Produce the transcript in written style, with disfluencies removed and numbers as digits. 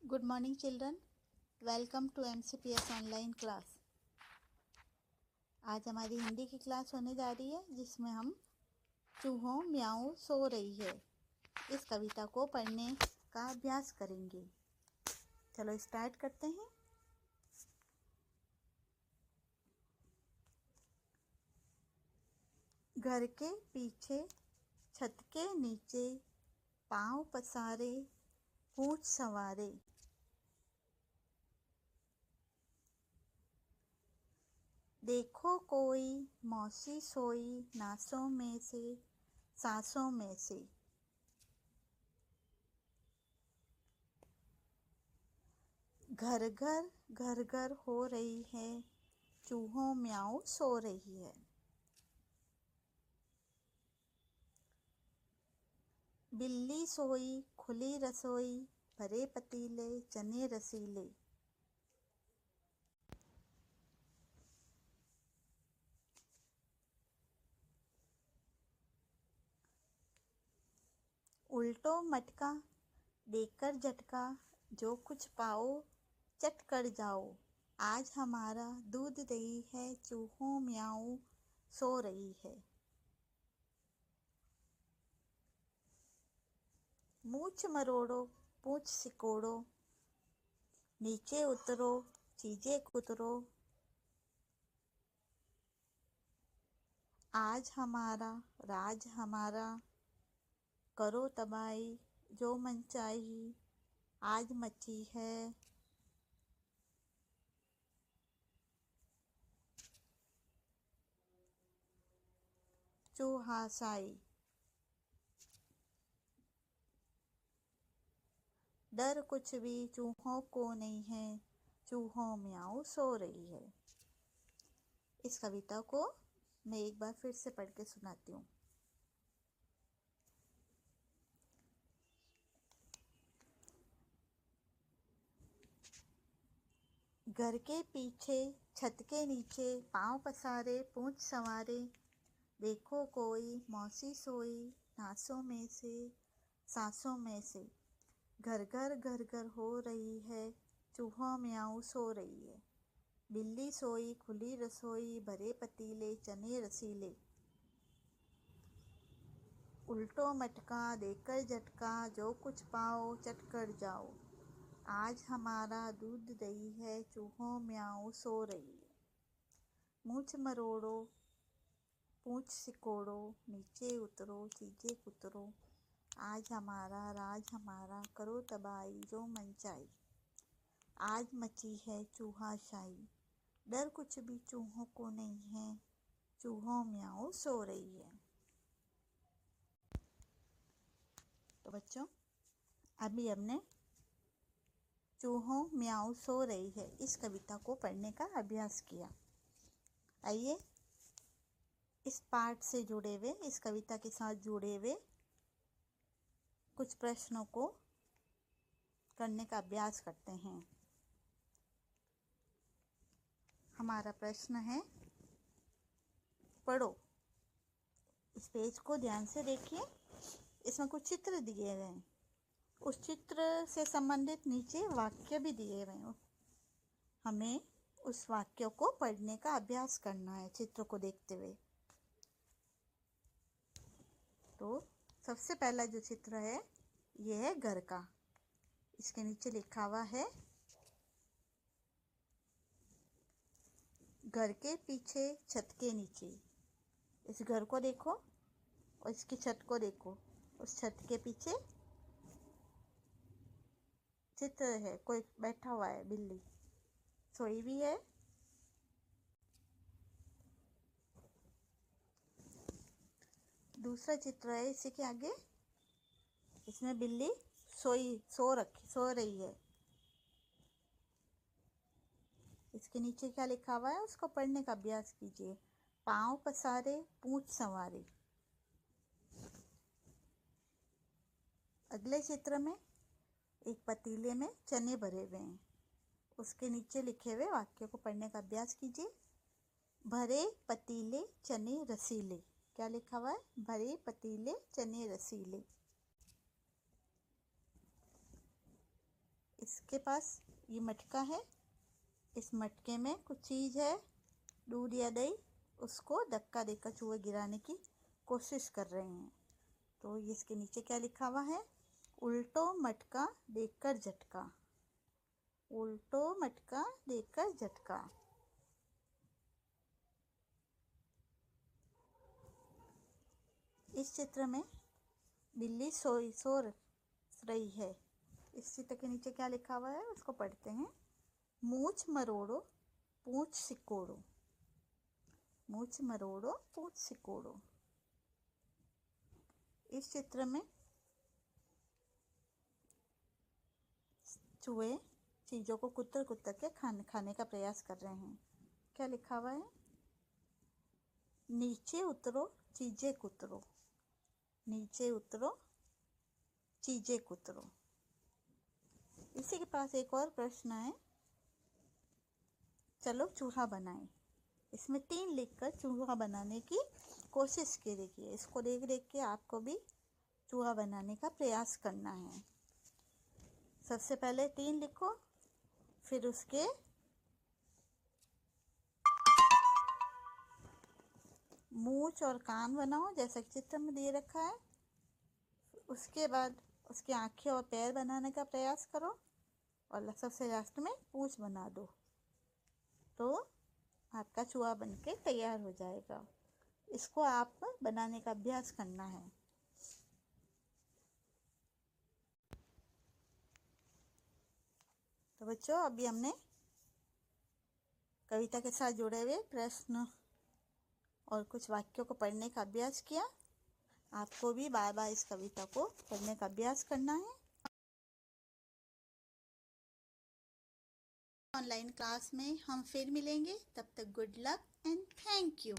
Good morning children. Welcome to MCPS online class. आज हमारी हिंदी की क्लास होने जा रही है जिसमें हम चूहों म्याऊं सो रही है इस कविता को पढ़ने का अभ्यास करेंगे। चलो स्टार्ट करते हैं। घर के पीछे छत के नीचे पाँव पसारे पूँछ संवारे, देखो कोई मौसी सोई नासों में से सांसों में से। घर घर घर घर हो रही है चूहों म्याऊं सो रही है। बिल्ली सोई खुली रसोई भरे पतीले चने रसीले। उल्टो मटका देकर झटका, जो कुछ पाओ चट कर जाओ। आज हमारा दूध दही है चूहों म्याऊं सो रही है। मूछ मरोड़ो पूँछ सिकोड़ो, नीचे उतरो चीजें कुतरो। आज हमारा राज हमारा, करो तबाही जो मन चाही। आज मची है चूहाशाई। डर कुछ भी चूहों को नहीं है, चूहों म्याऊं सो रही है। इस कविता को मैं एक बार फिर से पढ़ के सुनाती हूँ। घर के पीछे छत के नीचे पाँव पसारे पूँछ संवारे, देखो कोई मौसी सोई नासों में से सांसों में से। घर घर हो रही है चूहों म्याऊं सो रही है। बिल्ली सोई खुली रसोई भरे पतीले चने रसीले। उल्टो मटका देकर झटका, जो कुछ पाओ चट कर जाओ। आज हमारा दूध दही है चूहों म्याऊं सो रही है। मूछ मरोड़ो पूँछ सिकोड़ो, नीचे उतरो चीजें कुतरो। आज हमारा राज हमारा, करो तबाही जो मन चाही। आज मची है चूहाशाही। डर कुछ भी चूहों को नहीं है, चूहों म्याऊं सो रही है। तो बच्चों, अभी हमने चूहों म्याऊं सो रही है इस कविता को पढ़ने का अभ्यास किया। आइए इस पाठ से जुड़े हुए, इस कविता के साथ जुड़े हुए कुछ प्रश्नों को करने का अभ्यास करते हैं। हमारा प्रश्न है, पढ़ो। इस पेज को ध्यान से देखिए, इसमें कुछ चित्र दिए हुए हैं। उस चित्र से संबंधित नीचे वाक्य भी दिए हुए हैं। हमें उस वाक्यों को पढ़ने का अभ्यास करना है चित्र को देखते हुए। तो सबसे पहला जो चित्र है ये है घर का। इसके नीचे लिखा हुआ है, घर के पीछे छत के नीचे। इस घर को देखो और इसकी छत को देखो। उस छत के पीछे चित्र है, कोई बैठा हुआ है, बिल्ली सोई भी है। दूसरा चित्र है इसी के आगे, इसमें बिल्ली सो रही है। इसके नीचे क्या लिखा हुआ है उसको पढ़ने का अभ्यास कीजिए। पाँव पसारे पूँछ संवारे। अगले चित्र में एक पतीले में चने भरे हुए हैं। उसके नीचे लिखे हुए वाक्य को पढ़ने का अभ्यास कीजिए। भरे पतीले चने रसीले। क्या लिखा हुआ है? भरे पतीले चने रसीले। इसके पास ये मटका है, इस मटके में कुछ चीज़ है, दूध या दही, उसको धक्का देकर चूहे गिराने की कोशिश कर रहे हैं। तो ये इसके नीचे क्या लिखा हुआ है? उल्टो मटका देकर झटका, उल्टो मटका देकर झटका। इस चित्र में बिल्ली सो रही है। इस चित्र के नीचे क्या लिखा हुआ है उसको पढ़ते हैं। मूछ मरोड़ो पूंछ सिकोड़ो, मूछ मरोड़ो पूंछ सिकोड़ो। इस चित्र में चूहे चीज़ों को कुतर कुतर के खाने का प्रयास कर रहे हैं। क्या लिखा हुआ है? नीचे उतरो चीज़ें कुतरो, नीचे उतरो चीज़ें कुतरो। इसी के पास एक और प्रश्न है, चलो चूहा बनाएं। इसमें 3 लिखकर चूहा बनाने की कोशिश कीजिए। इसको देख देख के आपको भी चूहा बनाने का प्रयास करना है। सबसे पहले 3 लिखो, फिर उसके मूंछ और कान बनाओ जैसा कि चित्र में दे रखा है। उसके बाद उसकी आंखें और पैर बनाने का प्रयास करो और सबसे लास्ट में पूंछ बना दो, तो आपका चूहा बनके तैयार हो जाएगा। इसको आप बनाने का अभ्यास करना है। तो बच्चों, अभी हमने कविता के साथ जुड़े हुए प्रश्न और कुछ वाक्यों को पढ़ने का अभ्यास किया। आपको भी बार बार इस कविता को पढ़ने का अभ्यास करना है। ऑनलाइन क्लास में हम फिर मिलेंगे, तब तक good luck and thank you.